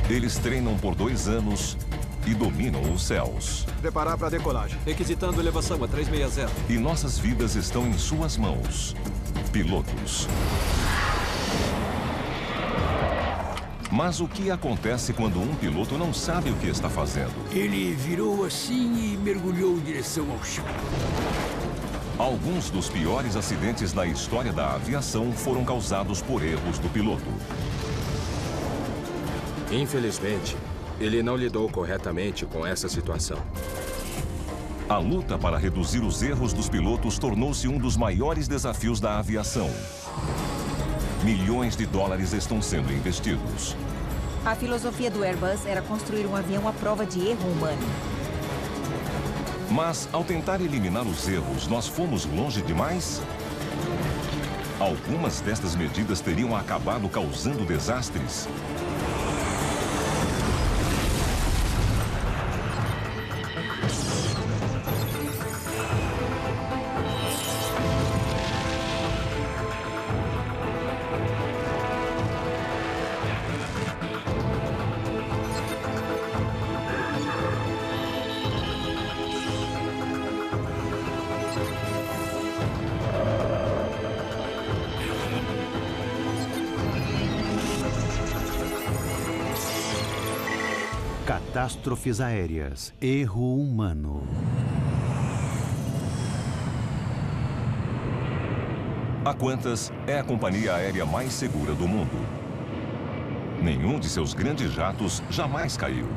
Eles treinam por 2 anos e dominam os céus. Preparar para decolagem. Requisitando elevação a 360. E nossas vidas estão em suas mãos. Pilotos. Mas o que acontece quando um piloto não sabe o que está fazendo? Ele virou assim e mergulhou em direção ao chão. Alguns dos piores acidentes na história da aviação foram causados por erros do piloto. Infelizmente, ele não lidou corretamente com essa situação. A luta para reduzir os erros dos pilotos tornou-se um dos maiores desafios da aviação. Milhões de dólares estão sendo investidos. A filosofia do Airbus era construir um avião à prova de erro humano. Mas, ao tentar eliminar os erros, nós fomos longe demais? Algumas destas medidas teriam acabado causando desastres. Catástrofes aéreas. Erro humano. A Qantas é a companhia aérea mais segura do mundo. Nenhum de seus grandes jatos jamais caiu.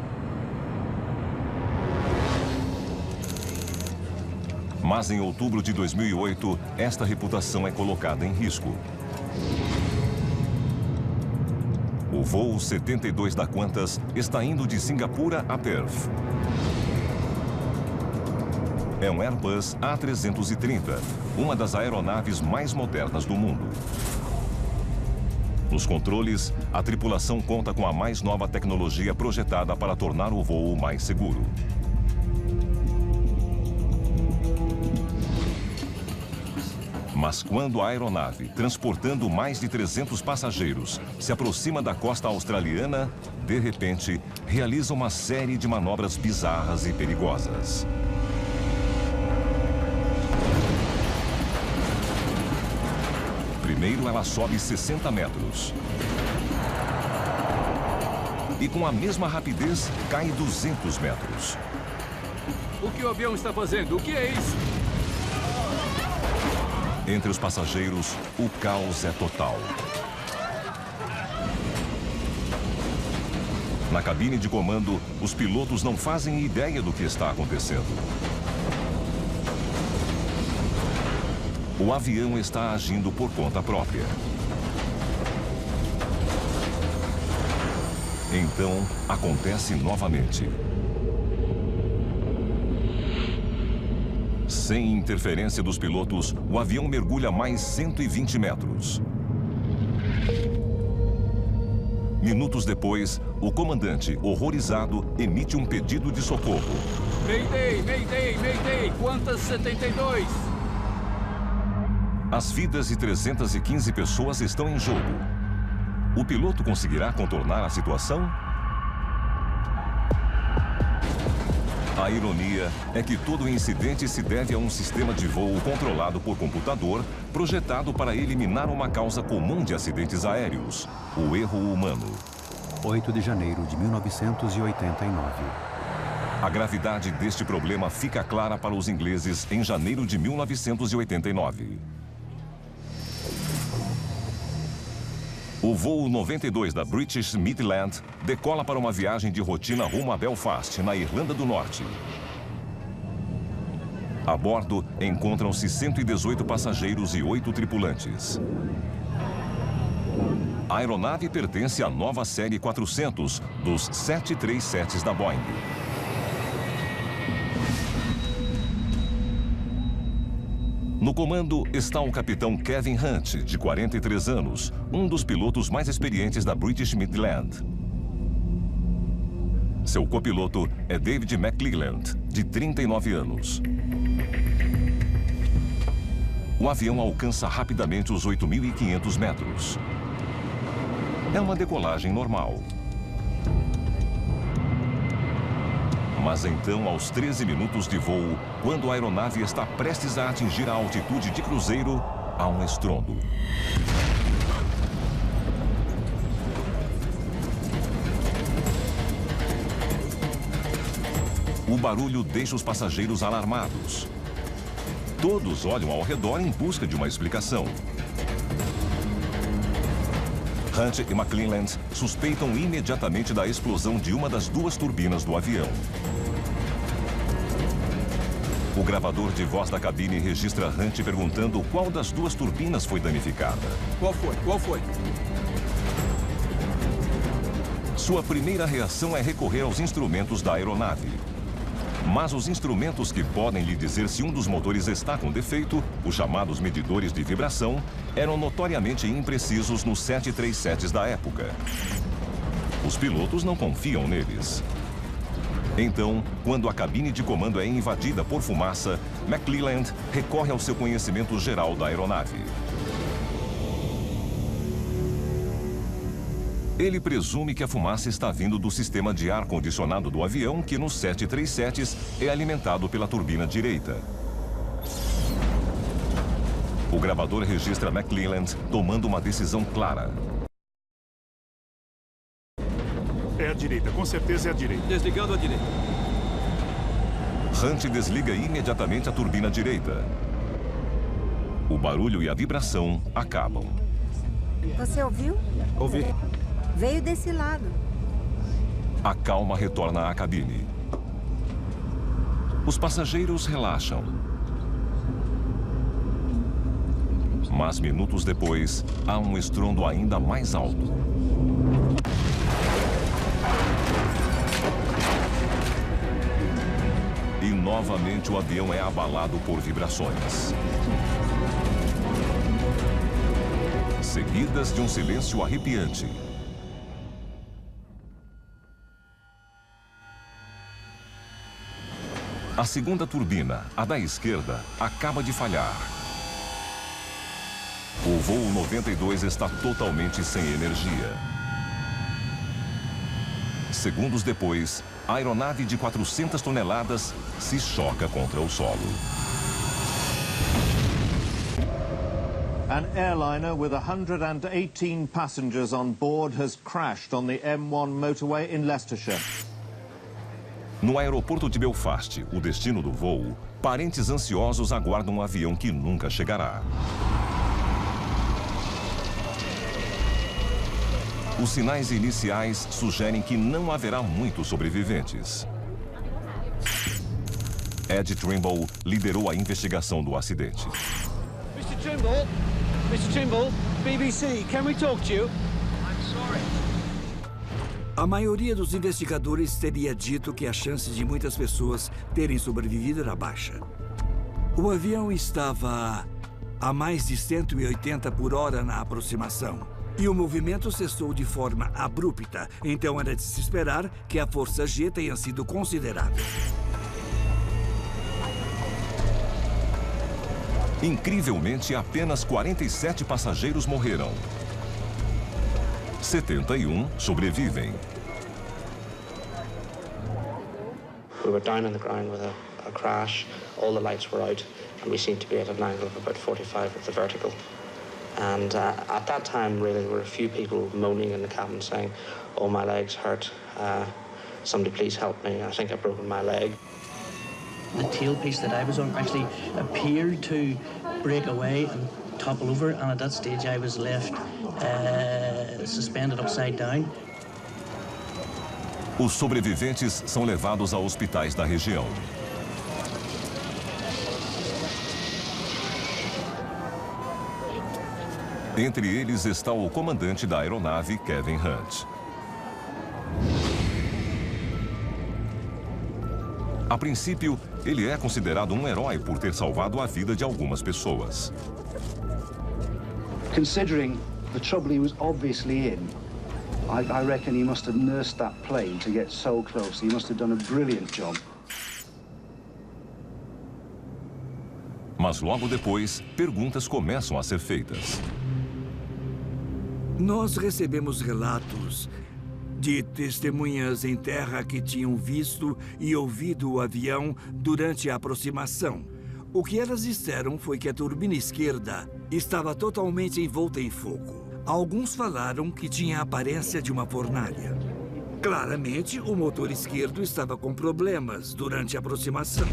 Mas em outubro de 2008, esta reputação é colocada em risco. O voo 72 da Qantas está indo de Singapura a Perth. É um Airbus A330, uma das aeronaves mais modernas do mundo. Nos controles, a tripulação conta com a mais nova tecnologia projetada para tornar o voo mais seguro. Mas quando a aeronave, transportando mais de 300 passageiros, se aproxima da costa australiana, de repente, realiza uma série de manobras bizarras e perigosas. Primeiro, ela sobe 60 metros. E com a mesma rapidez, cai 200 metros. O que o avião está fazendo? O que é isso? Entre os passageiros, o caos é total. Na cabine de comando, os pilotos não fazem ideia do que está acontecendo. O avião está agindo por conta própria. Então, acontece novamente. Sem interferência dos pilotos, o avião mergulha mais 120 metros. Minutos depois, o comandante, horrorizado, emite um pedido de socorro. Mayday, Mayday, Mayday, Qantas 72. As vidas de 315 pessoas estão em jogo. O piloto conseguirá contornar a situação? A ironia é que todo incidente se deve a um sistema de voo controlado por computador, projetado para eliminar uma causa comum de acidentes aéreos, o erro humano. 8 de janeiro de 1989. A gravidade deste problema fica clara para os ingleses em janeiro de 1989. O voo 92 da British Midland decola para uma viagem de rotina rumo a Belfast, na Irlanda do Norte. A bordo, encontram-se 118 passageiros e 8 tripulantes. A aeronave pertence à nova série 400 dos 737s da Boeing. No comando está o capitão Kevin Hunt, de 43 anos, um dos pilotos mais experientes da British Midland. Seu copiloto é David McClelland, de 39 anos. O avião alcança rapidamente os 8.500 metros. É uma decolagem normal. Mas então, aos 13 minutos de voo, quando a aeronave está prestes a atingir a altitude de cruzeiro, há um estrondo. O barulho deixa os passageiros alarmados. Todos olham ao redor em busca de uma explicação. Hunt e McClelland suspeitam imediatamente da explosão de uma das duas turbinas do avião. O gravador de voz da cabine registra Hunt perguntando qual das duas turbinas foi danificada. Qual foi? Qual foi? Sua primeira reação é recorrer aos instrumentos da aeronave. Mas os instrumentos que podem lhe dizer se um dos motores está com defeito, os chamados medidores de vibração, eram notoriamente imprecisos nos 737s da época. Os pilotos não confiam neles. Então, quando a cabine de comando é invadida por fumaça, McClelland recorre ao seu conhecimento geral da aeronave. Ele presume que a fumaça está vindo do sistema de ar-condicionado do avião, que nos 737s é alimentado pela turbina direita. O gravador registra McClelland tomando uma decisão clara. É a direita, com certeza é a direita. Desligando a direita. Hunt desliga imediatamente a turbina direita. O barulho e a vibração acabam. Você ouviu? Ouvi. Veio desse lado. A calma retorna à cabine. Os passageiros relaxam. Mas minutos depois, há um estrondo ainda mais alto. E novamente o avião é abalado por vibrações. Seguidas de um silêncio arrepiante. A segunda turbina, a da esquerda, acaba de falhar. O voo 92 está totalmente sem energia. Segundos depois, a aeronave de 400 toneladas se choca contra o solo. An airliner with 118 passengers on board has crashed on the M1 motorway in Leicestershire. No aeroporto de Belfast, o destino do voo, parentes ansiosos aguardam um avião que nunca chegará. Os sinais iniciais sugerem que não haverá muitos sobreviventes. Ed Trimble liderou a investigação do acidente. Mr. Trimble, BBC, can we talk to you? I'm sorry. A maioria dos investigadores teria dito que a chance de muitas pessoas terem sobrevivido era baixa. O avião estava a mais de 180 por hora na aproximação. E o movimento cessou de forma abrupta, então era de se esperar que a força G tenha sido considerável. Incrivelmente, apenas 47 passageiros morreram. 71 sobrevivem. We were down on the ground with a crash. All the lights were out, and we seemed to be at an angle of about 45 at the vertical. And at that time, really, there were a few people moaning in the cabin saying, "Oh, my leg's hurt. Somebody please help me. I think I've broken my leg." The tailpiece that I was on actually appeared to break away and topple over, and at that stage I was left suspended upside down. Os sobreviventes são levados a hospitais da região. Entre eles está o comandante da aeronave, Kevin Hunt. A princípio, ele é considerado um herói por ter salvado a vida de algumas pessoas. Considering the trouble he was obviously in, I reckon he must have nursed that plane to get so close. He must have done a brilliant job. Mas logo depois, perguntas começam a ser feitas. Nós recebemos relatos de testemunhas em terra que tinham visto e ouvido o avião durante a aproximação. O que elas disseram foi que a turbina esquerda estava totalmente envolta em fogo. Alguns falaram que tinha a aparência de uma fornalha. Claramente, o motor esquerdo estava com problemas durante a aproximação.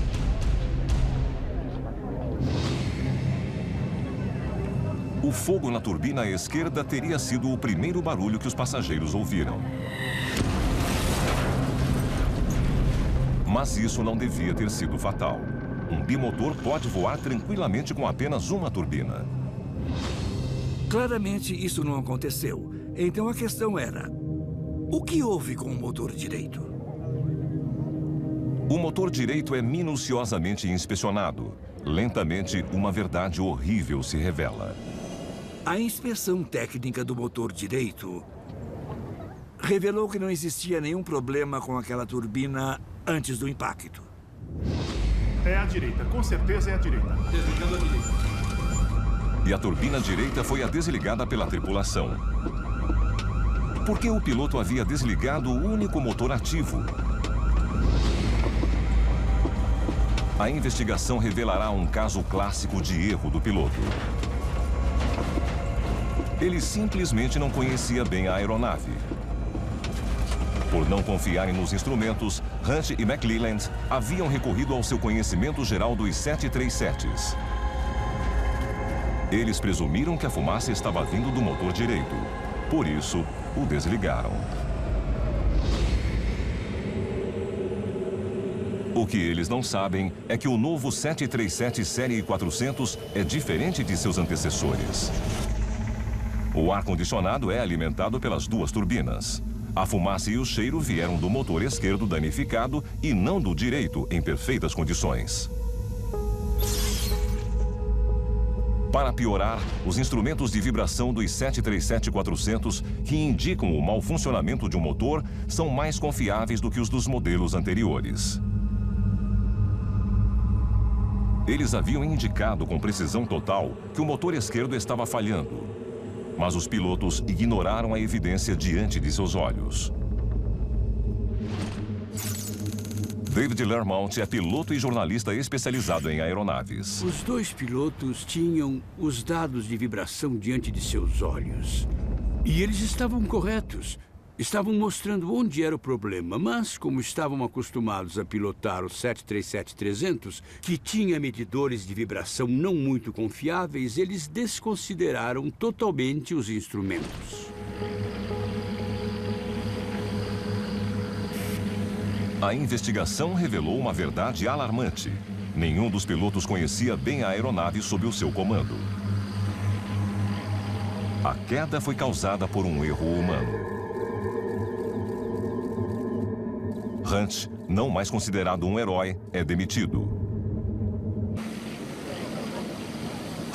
O fogo na turbina esquerda teria sido o primeiro barulho que os passageiros ouviram. Mas isso não devia ter sido fatal. Um bimotor pode voar tranquilamente com apenas uma turbina. Claramente, isso não aconteceu. Então a questão era: o que houve com o motor direito? O motor direito é minuciosamente inspecionado. Lentamente, uma verdade horrível se revela. A inspeção técnica do motor direito revelou que não existia nenhum problema com aquela turbina antes do impacto. É a direita, com certeza é a direita. Desligando a direita. E a turbina direita foi a desligada pela tripulação. Porque o piloto havia desligado o único motor ativo. A investigação revelará um caso clássico de erro do piloto. Ele simplesmente não conhecia bem a aeronave. Por não confiarem nos instrumentos, Hunt e McClelland haviam recorrido ao seu conhecimento geral dos 737s. Eles presumiram que a fumaça estava vindo do motor direito. Por isso, o desligaram. O que eles não sabem é que o novo 737 Série 400 é diferente de seus antecessores. O ar-condicionado é alimentado pelas duas turbinas. A fumaça e o cheiro vieram do motor esquerdo danificado e não do direito, em perfeitas condições. Para piorar, os instrumentos de vibração dos 737-400, que indicam o mau funcionamento de um motor, são mais confiáveis do que os dos modelos anteriores. Eles haviam indicado com precisão total que o motor esquerdo estava falhando. Mas os pilotos ignoraram a evidência diante de seus olhos. David Lermont é piloto e jornalista especializado em aeronaves. Os dois pilotos tinham os dados de vibração diante de seus olhos. E eles estavam corretos. Estavam mostrando onde era o problema, mas como estavam acostumados a pilotar o 737-300, que tinha medidores de vibração não muito confiáveis, eles desconsideraram totalmente os instrumentos. A investigação revelou uma verdade alarmante. Nenhum dos pilotos conhecia bem a aeronave sob o seu comando. A queda foi causada por um erro humano. Hunt, não mais considerado um herói, é demitido.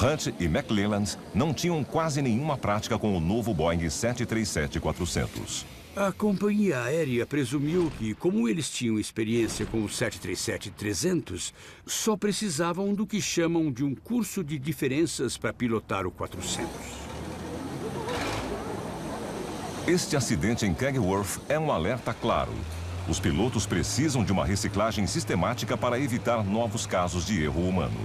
Hunt e McClelland não tinham quase nenhuma prática com o novo Boeing 737-400. A companhia aérea presumiu que, como eles tinham experiência com o 737-300, só precisavam do que chamam de um curso de diferenças para pilotar o 400. Este acidente em Kegworth é um alerta claro. Os pilotos precisam de uma reciclagem sistemática para evitar novos casos de erro humano.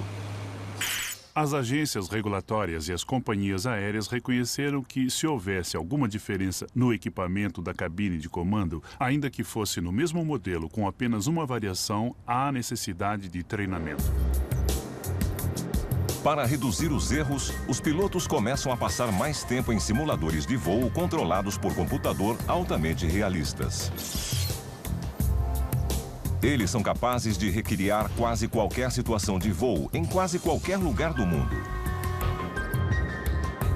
As agências regulatórias e as companhias aéreas reconheceram que, se houvesse alguma diferença no equipamento da cabine de comando, ainda que fosse no mesmo modelo com apenas uma variação, há necessidade de treinamento. Para reduzir os erros, os pilotos começam a passar mais tempo em simuladores de voo controlados por computador altamente realistas. Eles são capazes de recriar quase qualquer situação de voo em quase qualquer lugar do mundo.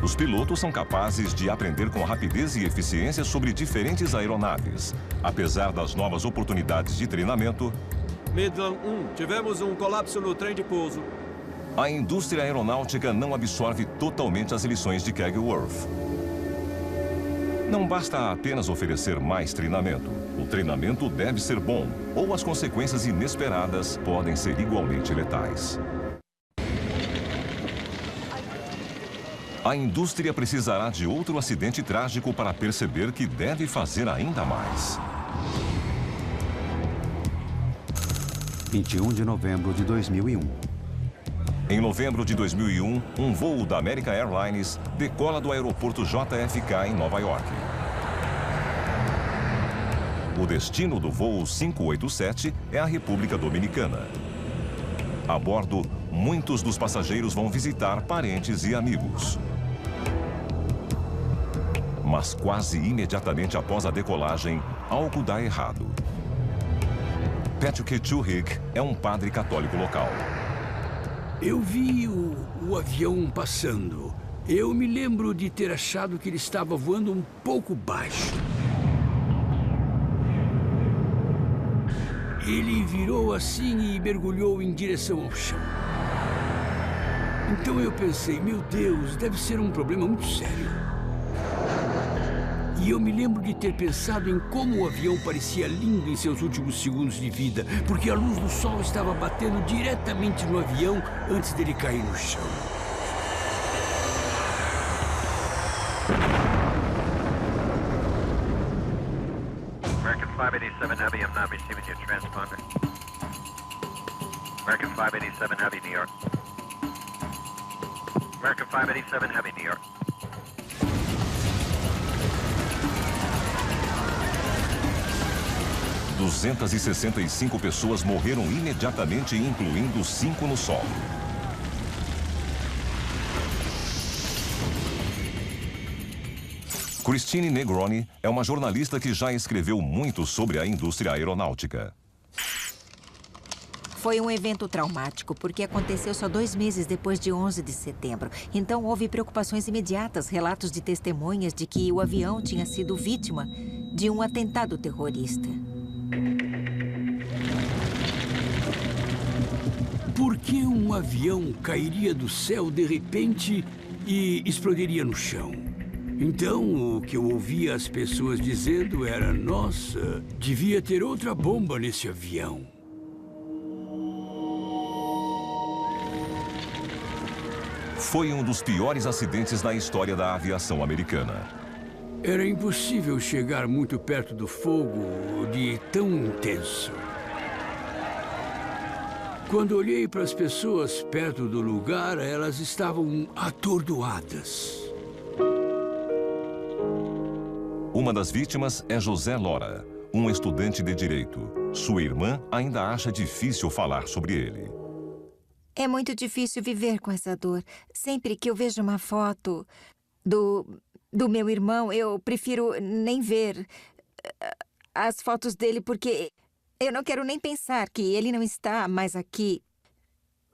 Os pilotos são capazes de aprender com rapidez e eficiência sobre diferentes aeronaves. Apesar das novas oportunidades de treinamento, Midland 1, tivemos um colapso no trem de pouso. A indústria aeronáutica não absorve totalmente as lições de Kegworth. Não basta apenas oferecer mais treinamento. O treinamento deve ser bom, ou as consequências inesperadas podem ser igualmente letais. A indústria precisará de outro acidente trágico para perceber que deve fazer ainda mais. 21 de novembro de 2001. Em novembro de 2001, um voo da American Airlines decola do aeroporto JFK em Nova York. O destino do voo 587 é a República Dominicana. A bordo, muitos dos passageiros vão visitar parentes e amigos. Mas quase imediatamente após a decolagem, algo dá errado. Patrick Chuhig é um padre católico local. Eu vi o avião passando. Eu me lembro de ter achado que ele estava voando um pouco baixo. Ele virou assim e mergulhou em direção ao chão. Então eu pensei, meu Deus, deve ser um problema muito sério. E eu me lembro de ter pensado em como o avião parecia lindo em seus últimos segundos de vida, porque a luz do sol estava batendo diretamente no avião antes dele cair no chão. American 587 Heavy, I'm not receiving your transponder. American 587 Heavy, New York. American 587 Heavy, New York. – 265 pessoas morreram imediatamente, incluindo 5 no solo. Christine Negroni é uma jornalista que já escreveu muito sobre a indústria aeronáutica. Foi um evento traumático, porque aconteceu só 2 meses depois de 11 de setembro. Então, houve preocupações imediatas, relatos de testemunhas de que o avião tinha sido vítima de um atentado terrorista. Por que um avião cairia do céu de repente e explodiria no chão? Então, o que eu ouvia as pessoas dizendo era: nossa, devia ter outra bomba nesse avião. Foi um dos piores acidentes na história da aviação americana. Era impossível chegar muito perto do fogo de tão intenso. Quando olhei para as pessoas perto do lugar, elas estavam atordoadas. Uma das vítimas é José Lora, um estudante de direito. Sua irmã ainda acha difícil falar sobre ele. É muito difícil viver com essa dor. Sempre que eu vejo uma foto do meu irmão, eu prefiro nem ver as fotos dele, porque eu não quero nem pensar que ele não está mais aqui.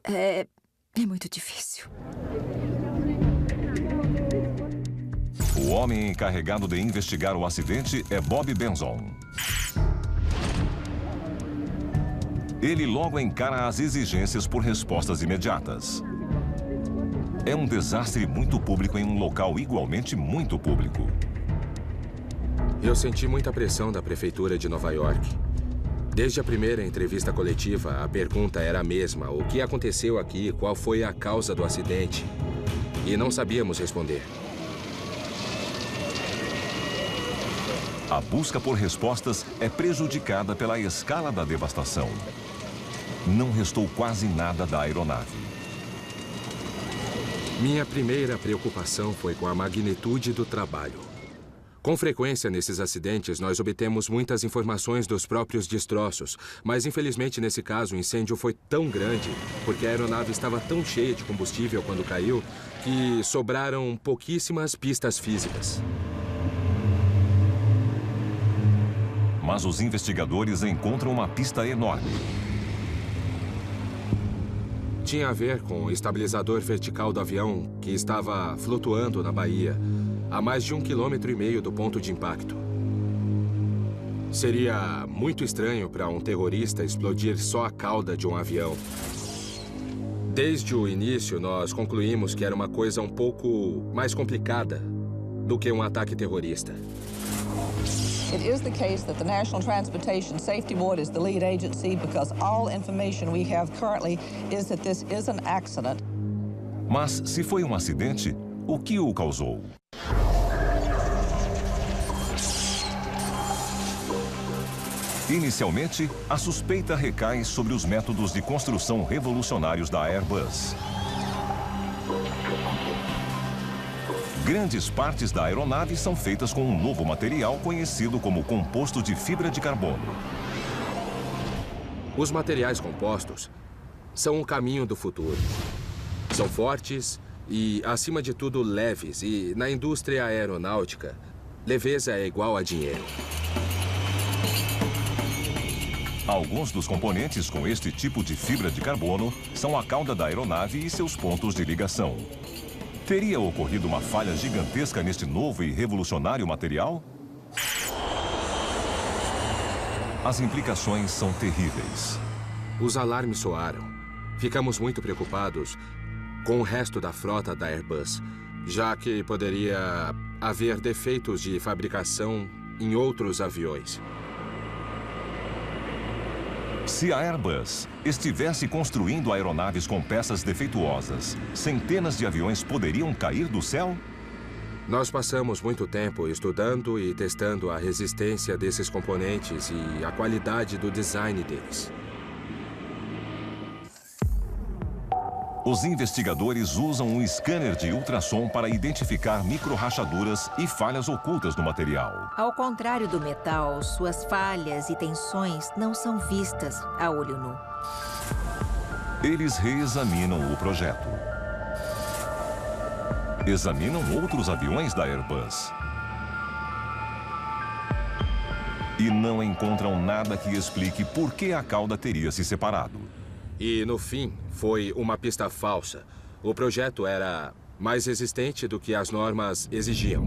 É muito difícil. O homem encarregado de investigar o acidente é Bob Benson. Ele logo encara as exigências por respostas imediatas. É um desastre muito público em um local igualmente muito público. Eu senti muita pressão da prefeitura de Nova York. Desde a primeira entrevista coletiva, a pergunta era a mesma: o que aconteceu aqui? Qual foi a causa do acidente? E não sabíamos responder. A busca por respostas é prejudicada pela escala da devastação. Não restou quase nada da aeronave. Minha primeira preocupação foi com a magnitude do trabalho. Com frequência, nesses acidentes, nós obtemos muitas informações dos próprios destroços, mas infelizmente nesse caso o incêndio foi tão grande, porque a aeronave estava tão cheia de combustível quando caiu, que sobraram pouquíssimas pistas físicas. Mas os investigadores encontram uma pista enorme. Tinha a ver com o estabilizador vertical do avião que estava flutuando na baía, a mais de 1,5 km do ponto de impacto. Seria muito estranho para um terrorista explodir só a cauda de um avião. Desde o início, nós concluímos que era uma coisa um pouco mais complicada do que um ataque terrorista. It is the case that the National Transportation Safety Board is the lead agency because all information we have currently is that this is an accident. Mas se foi um acidente, o que o causou? Inicialmente, a suspeita recai sobre os métodos de construção revolucionários da Airbus. Grandes partes da aeronave são feitas com um novo material conhecido como composto de fibra de carbono. Os materiais compostos são o caminho do futuro. São fortes e, acima de tudo, leves. E, na indústria aeronáutica, leveza é igual a dinheiro. Alguns dos componentes com este tipo de fibra de carbono são a cauda da aeronave e seus pontos de ligação. Teria ocorrido uma falha gigantesca neste novo e revolucionário material? As implicações são terríveis. Os alarmes soaram. Ficamos muito preocupados com o resto da frota da Airbus, já que poderia haver defeitos de fabricação em outros aviões. Se a Airbus estivesse construindo aeronaves com peças defeituosas, centenas de aviões poderiam cair do céu? Nós passamos muito tempo estudando e testando a resistência desses componentes e a qualidade do design deles. Os investigadores usam um scanner de ultrassom para identificar micro-rachaduras e falhas ocultas no material. Ao contrário do metal, suas falhas e tensões não são vistas a olho nu. Eles reexaminam o projeto. Examinam outros aviões da Airbus. E não encontram nada que explique por que a cauda teria se separado. E, no fim, foi uma pista falsa. O projeto era mais resistente do que as normas exigiam.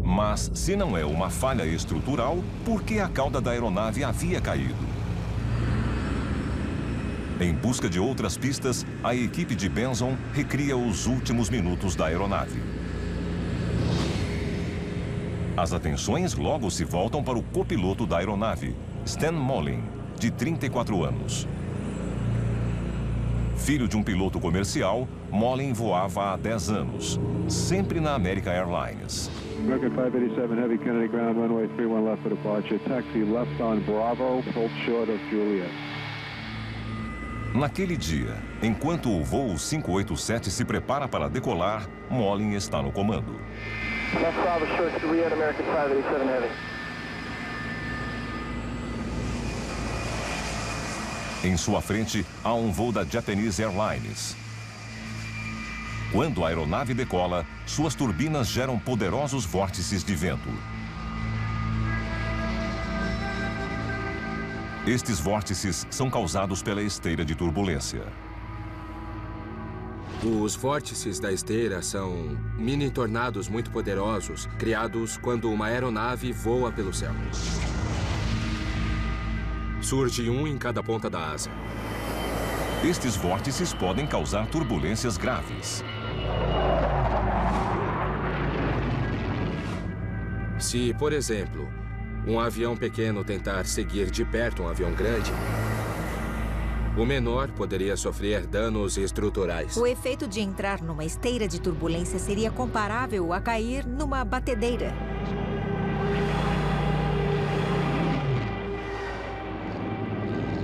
Mas, se não é uma falha estrutural, por que a cauda da aeronave havia caído? Em busca de outras pistas, a equipe de Benson recria os últimos minutos da aeronave. As atenções logo se voltam para o copiloto da aeronave, Stan Mollin, de 34 anos. Filho de um piloto comercial, Mollin voava há 10 anos, sempre na American Airlines. American 587 Heavy, Kennedy ground, runway 31 left for departure. Taxi left on Bravo, hold short of Juliet. Naquele dia, enquanto o voo 587 se prepara para decolar, Mollin está no comando. Left Bravo, short Juliet, American 587 Heavy. Em sua frente, há um voo da Japanese Airlines. Quando a aeronave decola, suas turbinas geram poderosos vórtices de vento. Estes vórtices são causados pela esteira de turbulência. Os vórtices da esteira são mini tornados muito poderosos, criados quando uma aeronave voa pelo céu. Surge um em cada ponta da asa. Estes vórtices podem causar turbulências graves. Se, por exemplo, um avião pequeno tentar seguir de perto um avião grande, o menor poderia sofrer danos estruturais. O efeito de entrar numa esteira de turbulência seria comparável a cair numa batedeira.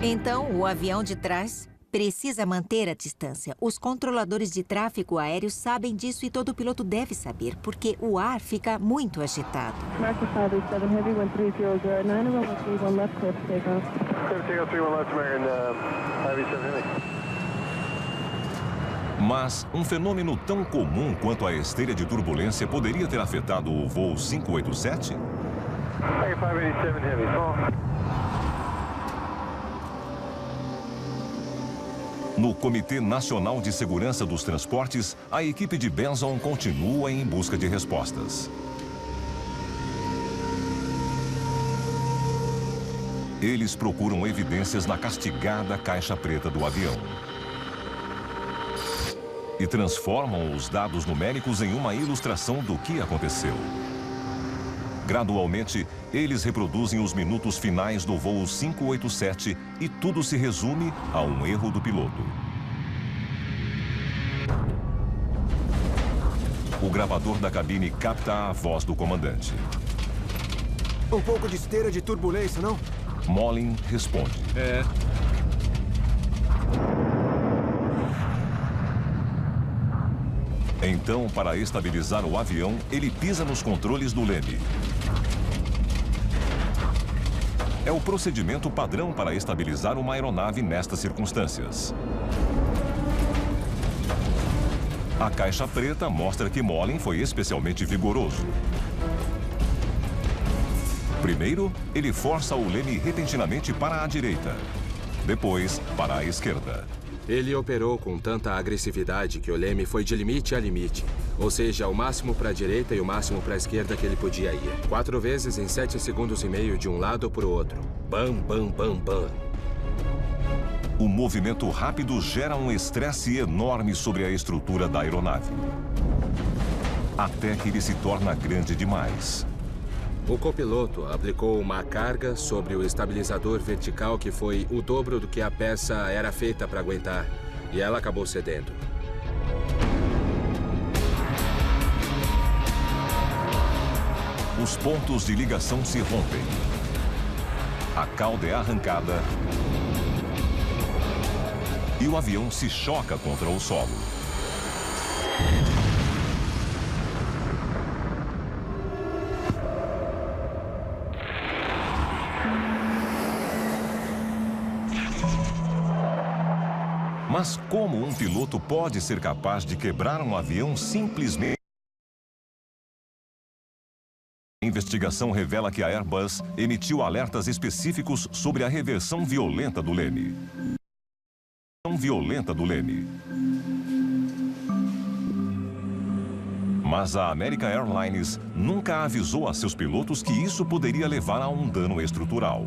Então, o avião de trás precisa manter a distância. Os controladores de tráfego aéreo sabem disso e todo piloto deve saber, porque o ar fica muito agitado. American 587 Heavy, 1309, runway 31 left, clear for takeoff. Clear for takeoff, 31 left, American 587 Heavy. Mas um fenômeno tão comum quanto a esteira de turbulência poderia ter afetado o voo 587? American 587 Heavy, fall. No Comitê Nacional de Segurança dos Transportes, a equipe de Benson continua em busca de respostas. Eles procuram evidências na castigada caixa preta do avião. E transformam os dados numéricos em uma ilustração do que aconteceu. Gradualmente, eles reproduzem os minutos finais do voo 587 e tudo se resume a um erro do piloto. O gravador da cabine capta a voz do comandante. Um pouco de esteira de turbulência, não? Molin responde. É. Então, para estabilizar o avião, ele pisa nos controles do leme. É o procedimento padrão para estabilizar uma aeronave nestas circunstâncias. A caixa preta mostra que Molin foi especialmente vigoroso. Primeiro, ele força o leme repentinamente para a direita. Depois, para a esquerda. Ele operou com tanta agressividade que o leme foi de limite a limite. Ou seja, o máximo para a direita e o máximo para a esquerda que ele podia ir. 4 vezes em 7 segundos e meio de um lado para o outro. Bam, bam, bam, bam. O movimento rápido gera um estresse enorme sobre a estrutura da aeronave. Até que ele se torna grande demais. O copiloto aplicou uma carga sobre o estabilizador vertical que foi o dobro do que a peça era feita para aguentar. E ela acabou cedendo. Os pontos de ligação se rompem. A cauda é arrancada. E o avião se choca contra o solo. Mas como um piloto pode ser capaz de quebrar um avião simplesmente? A investigação revela que a Airbus emitiu alertas específicos sobre a reversão violenta do leme. Mas a American Airlines nunca avisou a seus pilotos que isso poderia levar a um dano estrutural.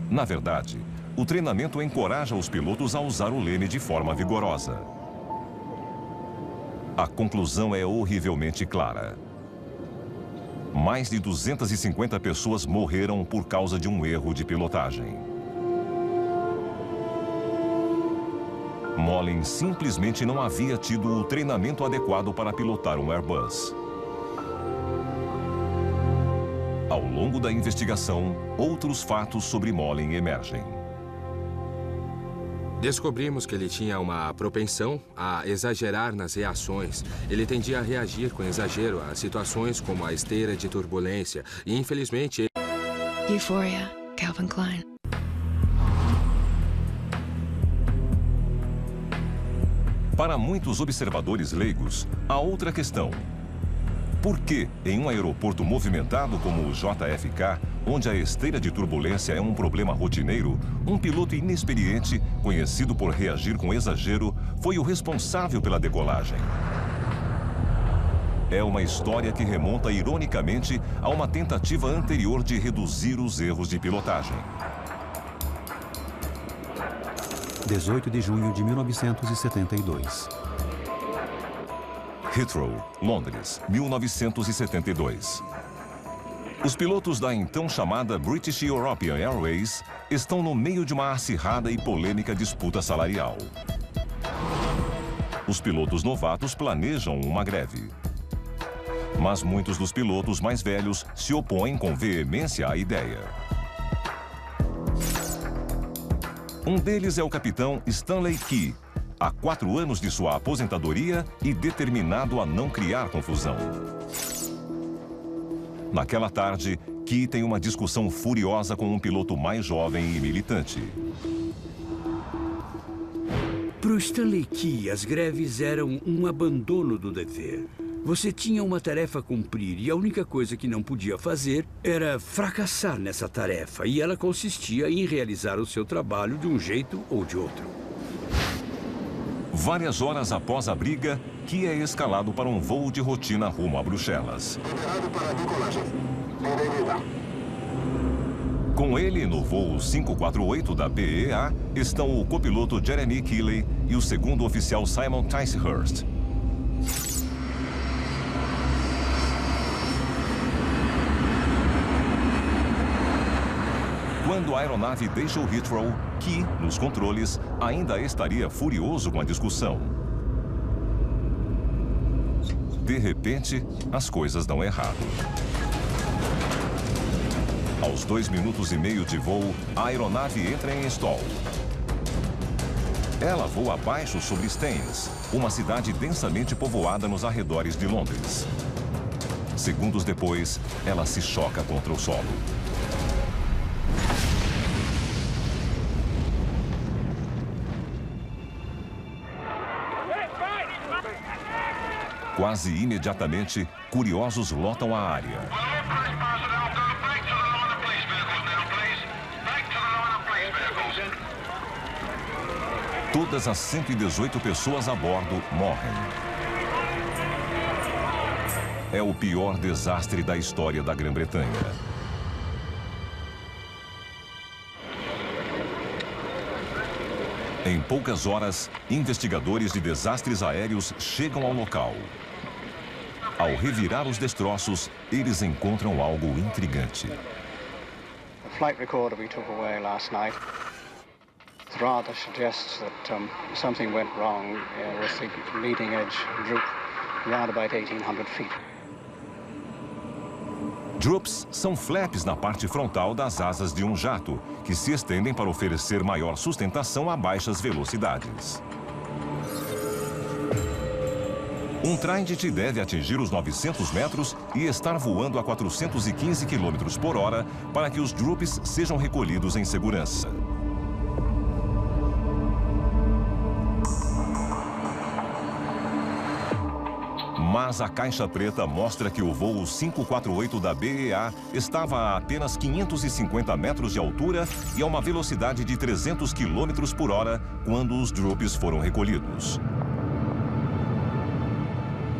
Na verdade, o treinamento encoraja os pilotos a usar o leme de forma vigorosa. A conclusão é horrivelmente clara. Mais de 250 pessoas morreram por causa de um erro de pilotagem. Molin simplesmente não havia tido o treinamento adequado para pilotar um Airbus. Ao longo da investigação, outros fatos sobre Molin emergem. Descobrimos que ele tinha uma propensão a exagerar nas reações. Ele tendia a reagir com exagero a situações como a esteira de turbulência. E, infelizmente... Euphoria, Calvin Klein. Para muitos observadores leigos, há outra questão. Por que, em um aeroporto movimentado como o JFK, onde a esteira de turbulência é um problema rotineiro, um piloto inexperiente, conhecido por reagir com exagero, foi o responsável pela decolagem? É uma história que remonta ironicamente a uma tentativa anterior de reduzir os erros de pilotagem. 18 de junho de 1972. Heathrow, Londres, 1972. Os pilotos da então chamada British European Airways estão no meio de uma acirrada e polêmica disputa salarial. Os pilotos novatos planejam uma greve. Mas muitos dos pilotos mais velhos se opõem com veemência à ideia. Um deles é o capitão Stanley Key, há 4 anos de sua aposentadoria e determinado a não criar confusão. Naquela tarde, Key tem uma discussão furiosa com um piloto mais jovem e militante. Para o Stanley Key, as greves eram um abandono do dever. Você tinha uma tarefa a cumprir e a única coisa que não podia fazer era fracassar nessa tarefa. E ela consistia em realizar o seu trabalho de um jeito ou de outro. Várias horas após a briga, Key é escalado para um voo de rotina rumo a Bruxelas. Com ele, no voo 548 da BEA, estão o copiloto Jeremy Keeley e o segundo oficial Simon Ticehurst. Quando a aeronave deixa o Heathrow, Key, nos controles, ainda estaria furioso com a discussão. de repente, as coisas dão errado. Aos 2 minutos e meio de voo, a aeronave entra em stall. Ela voa abaixo sobre Staines, uma cidade densamente povoada nos arredores de Londres. Segundos depois, ela se choca contra o solo. Quase imediatamente, curiosos lotam a área. Todas as 118 pessoas a bordo morrem. É o pior desastre da história da Grã-Bretanha. Em poucas horas, investigadores de desastres aéreos chegam ao local. Ao revirar os destroços, eles encontram algo intrigante. The flight recorder we took away last night rather suggests that something went wrong with the leading edge droop around about 1,800 feet. Droops são flaps na parte frontal das asas de um jato, que se estendem para oferecer maior sustentação a baixas velocidades. Um Trident deve atingir os 900 metros e estar voando a 415 km por hora para que os droops sejam recolhidos em segurança. Mas a caixa preta mostra que o voo 548 da BEA estava a apenas 550 metros de altura e a uma velocidade de 300 km por hora quando os droops foram recolhidos.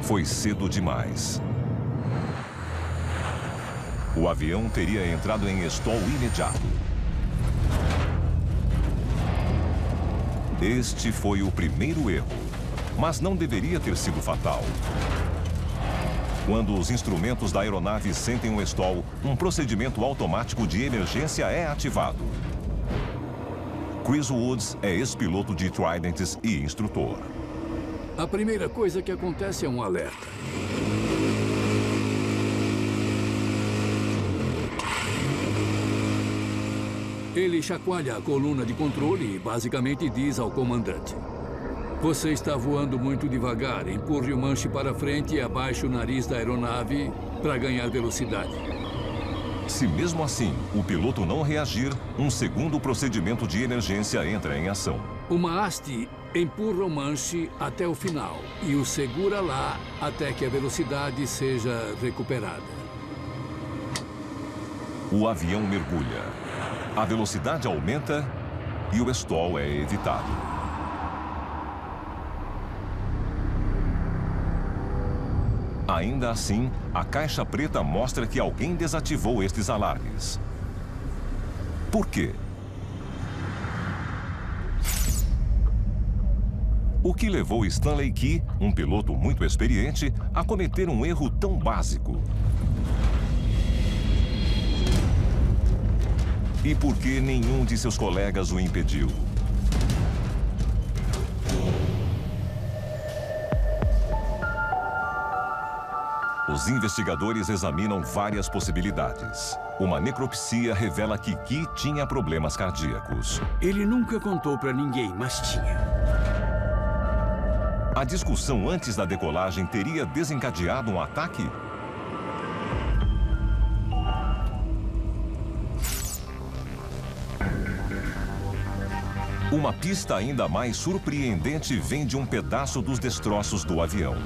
Foi cedo demais. O avião teria entrado em stall imediato. Este foi o primeiro erro, mas não deveria ter sido fatal. Quando os instrumentos da aeronave sentem um stall, um procedimento automático de emergência é ativado. Chris Woods é ex-piloto de Tridents e instrutor. A primeira coisa que acontece é um alerta. Ele chacoalha a coluna de controle e basicamente diz ao comandante: você está voando muito devagar, empurre o manche para frente e abaixe o nariz da aeronave para ganhar velocidade. Se mesmo assim o piloto não reagir, um segundo procedimento de emergência entra em ação. Uma haste empurra o manche até o final e o segura lá até que a velocidade seja recuperada. O avião mergulha. A velocidade aumenta e o stall é evitado. Ainda assim, a caixa preta mostra que alguém desativou estes alarmes. Por quê? O que levou Stanley Key, um piloto muito experiente, a cometer um erro tão básico? E por que nenhum de seus colegas o impediu? Os investigadores examinam várias possibilidades. Uma necropsia revela que Key tinha problemas cardíacos. Ele nunca contou para ninguém, mas tinha. A discussão antes da decolagem teria desencadeado um ataque? Uma pista ainda mais surpreendente vem de um pedaço dos destroços do avião.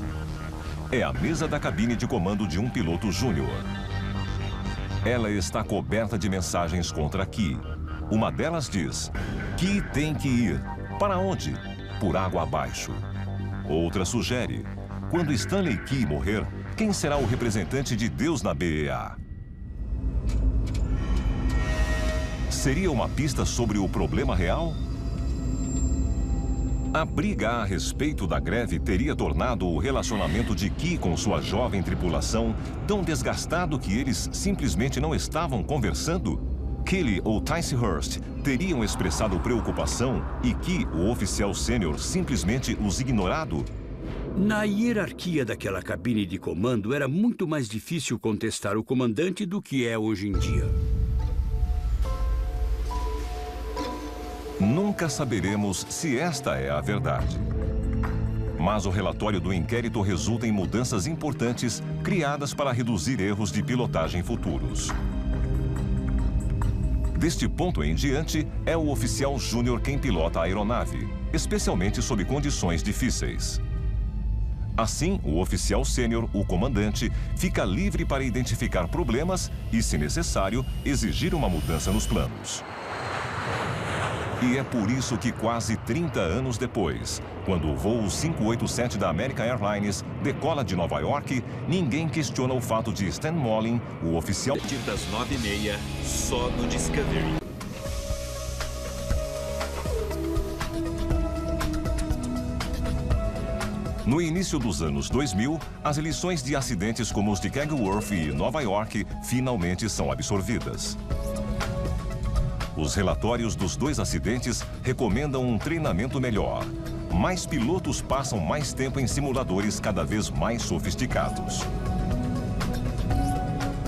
É a mesa da cabine de comando de um piloto júnior. Ela está coberta de mensagens contra Key. Uma delas diz: Key tem que ir. Para onde? Por água abaixo. Outra sugere: quando Stanley Key morrer, quem será o representante de Deus na BEA? Seria uma pista sobre o problema real? A briga a respeito da greve teria tornado o relacionamento de Key com sua jovem tripulação tão desgastado que eles simplesmente não estavam conversando? Kelly ou Ticehurst teriam expressado preocupação e Key, o oficial sênior, simplesmente os ignorado? Na hierarquia daquela cabine de comando, era muito mais difícil contestar o comandante do que é hoje em dia. Nunca saberemos se esta é a verdade. Mas o relatório do inquérito resulta em mudanças importantes criadas para reduzir erros de pilotagem futuros. Deste ponto em diante, é o oficial júnior quem pilota a aeronave, especialmente sob condições difíceis. Assim, o oficial sênior, o comandante, fica livre para identificar problemas e, se necessário, exigir uma mudança nos planos. E é por isso que quase 30 anos depois, quando o voo 587 da American Airlines decola de Nova York, ninguém questiona o fato de Stan Mollin, o oficial... A partir das 9h30, só no Discovery. No início dos anos 2000, as lições de acidentes como os de Kegworth e Nova York finalmente são absorvidas. Os relatórios dos 2 acidentes recomendam um treinamento melhor. Mais pilotos passam mais tempo em simuladores cada vez mais sofisticados.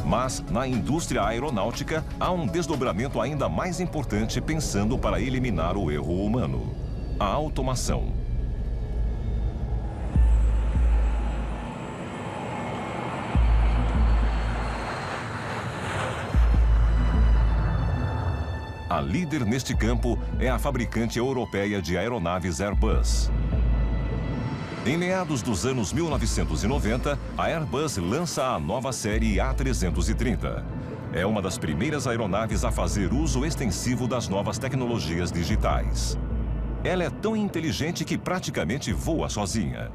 Mas, na indústria aeronáutica, há um desdobramento ainda mais importante pensando para eliminar o erro humano: a automação. A líder neste campo é a fabricante europeia de aeronaves Airbus. Em meados dos anos 1990, a Airbus lança a nova série A330. É uma das primeiras aeronaves a fazer uso extensivo das novas tecnologias digitais. Ela é tão inteligente que praticamente voa sozinha.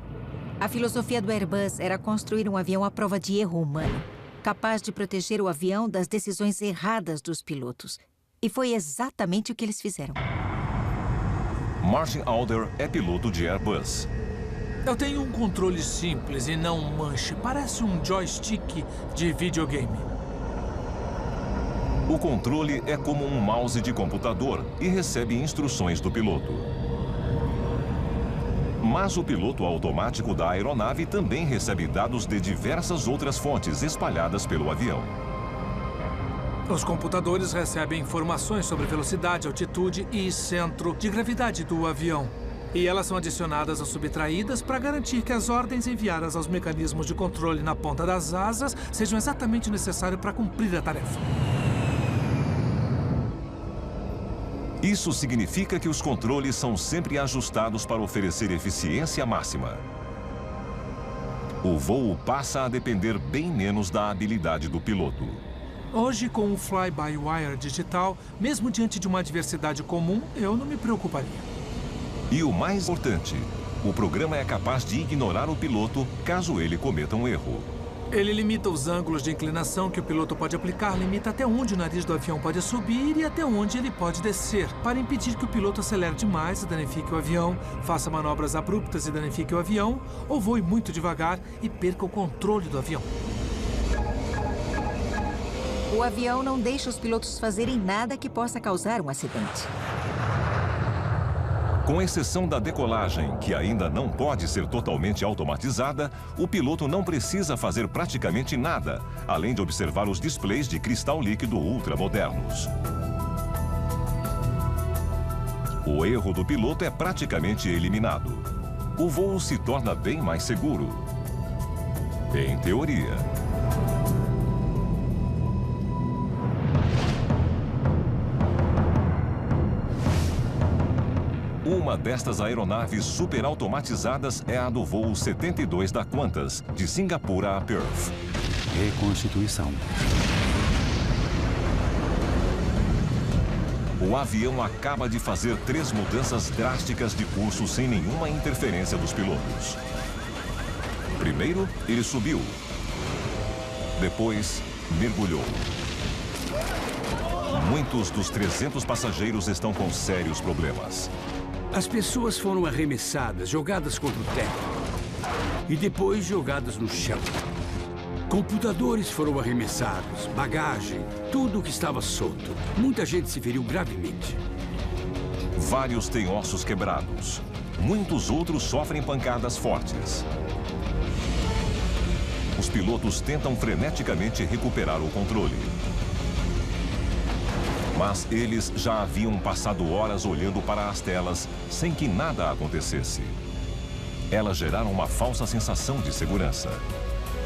A filosofia do Airbus era construir um avião à prova de erro humano, capaz de proteger o avião das decisões erradas dos pilotos. E foi exatamente o que eles fizeram. Martin Alder é piloto de Airbus. Eu tenho um controle simples e não um manche. Parece um joystick de videogame. O controle é como um mouse de computador e recebe instruções do piloto. Mas o piloto automático da aeronave também recebe dados de diversas outras fontes espalhadas pelo avião. Os computadores recebem informações sobre velocidade, altitude e centro de gravidade do avião. E elas são adicionadas ou subtraídas para garantir que as ordens enviadas aos mecanismos de controle na ponta das asas sejam exatamente necessárias para cumprir a tarefa. Isso significa que os controles são sempre ajustados para oferecer eficiência máxima. O voo passa a depender bem menos da habilidade do piloto. Hoje, com o fly-by-wire digital, mesmo diante de uma adversidade comum, eu não me preocuparia. E o mais importante, o programa é capaz de ignorar o piloto caso ele cometa um erro. Ele limita os ângulos de inclinação que o piloto pode aplicar, limita até onde o nariz do avião pode subir e até onde ele pode descer, para impedir que o piloto acelere demais e danifique o avião, faça manobras abruptas e danifique o avião, ou voe muito devagar e perca o controle do avião. O avião não deixa os pilotos fazerem nada que possa causar um acidente. Com exceção da decolagem, que ainda não pode ser totalmente automatizada, o piloto não precisa fazer praticamente nada, além de observar os displays de cristal líquido ultramodernos. O erro do piloto é praticamente eliminado. O voo se torna bem mais seguro. Em teoria. Uma destas aeronaves superautomatizadas é a do voo 72 da Qantas, de Singapura a Perth. Reconstituição. O avião acaba de fazer 3 mudanças drásticas de curso sem nenhuma interferência dos pilotos. Primeiro, ele subiu. Depois, mergulhou. Muitos dos 300 passageiros estão com sérios problemas. As pessoas foram arremessadas, jogadas contra o teto e depois jogadas no chão. Computadores foram arremessados, bagagem, tudo que estava solto. Muita gente se feriu gravemente. Vários têm ossos quebrados. muitos outros sofrem pancadas fortes. Os pilotos tentam freneticamente recuperar o controle. Mas eles já haviam passado horas olhando para as telas sem que nada acontecesse. Elas geraram uma falsa sensação de segurança.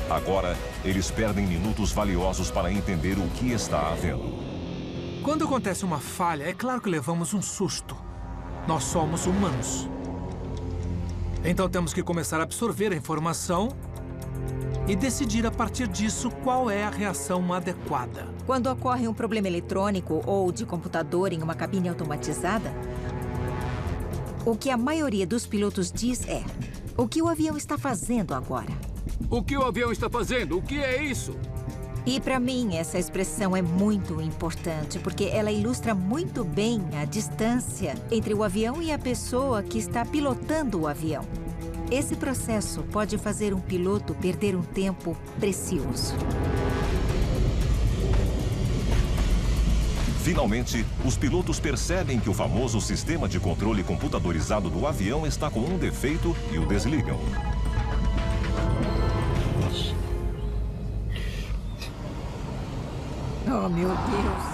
Agora, eles perdem minutos valiosos para entender o que está havendo. Quando acontece uma falha, é claro que levamos um susto. Nós somos humanos. Então temos que começar a absorver a informação e decidir a partir disso qual é a reação adequada. Quando ocorre um problema eletrônico ou de computador em uma cabine automatizada, o que a maioria dos pilotos diz é: o que o avião está fazendo agora? O que o avião está fazendo? O que é isso? E para mim, essa expressão é muito importante, porque ela ilustra muito bem a distância entre o avião e a pessoa que está pilotando o avião. Esse processo pode fazer um piloto perder um tempo precioso. Finalmente, os pilotos percebem que o famoso sistema de controle computadorizado do avião está com um defeito e o desligam. Oh, meu Deus!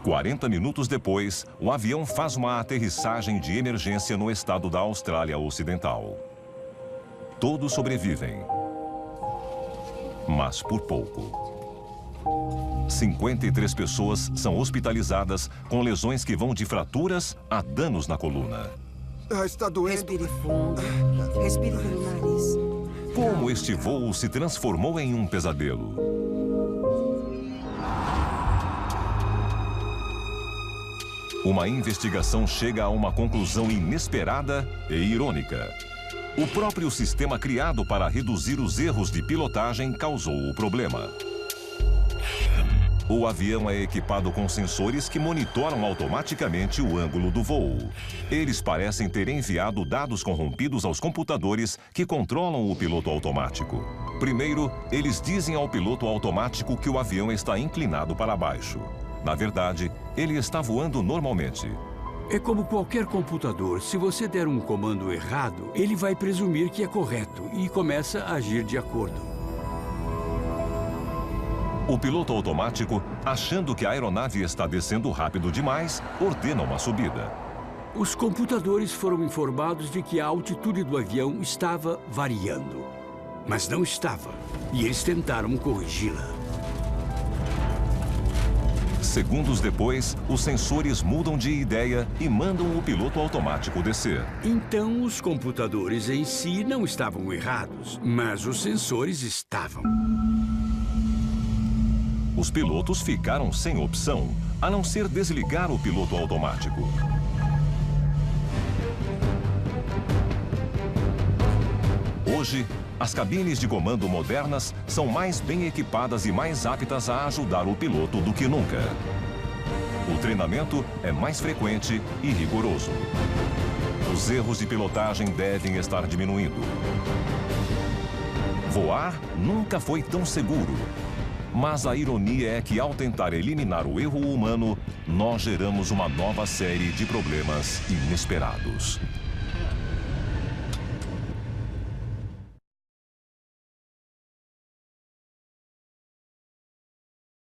40 minutos depois, o avião faz uma aterrissagem de emergência no estado da Austrália Ocidental. Todos sobrevivem, mas por pouco. 53 pessoas são hospitalizadas com lesões que vão de fraturas a danos na coluna. Está doendo. Respire fundo. Respire pelo nariz. Como este voo se transformou em um pesadelo? Uma investigação chega a uma conclusão inesperada e irônica. O próprio sistema criado para reduzir os erros de pilotagem causou o problema. O avião é equipado com sensores que monitoram automaticamente o ângulo do voo. Eles parecem ter enviado dados corrompidos aos computadores que controlam o piloto automático. Primeiro, eles dizem ao piloto automático que o avião está inclinado para baixo. Na verdade, ele está voando normalmente. É como qualquer computador. Se você der um comando errado, ele vai presumir que é correto e começa a agir de acordo. O piloto automático, achando que a aeronave está descendo rápido demais, ordena uma subida. Os computadores foram informados de que a altitude do avião estava variando. Mas não estava. E eles tentaram corrigi-la. Segundos depois, os sensores mudam de ideia e mandam o piloto automático descer. Então, os computadores em si não estavam errados, mas os sensores estavam. Os pilotos ficaram sem opção, a não ser desligar o piloto automático. Hoje, as cabines de comando modernas são mais bem equipadas e mais aptas a ajudar o piloto do que nunca. O treinamento é mais frequente e rigoroso. Os erros de pilotagem devem estar diminuindo. Voar nunca foi tão seguro. Mas a ironia é que, ao tentar eliminar o erro humano, nós geramos uma nova série de problemas inesperados.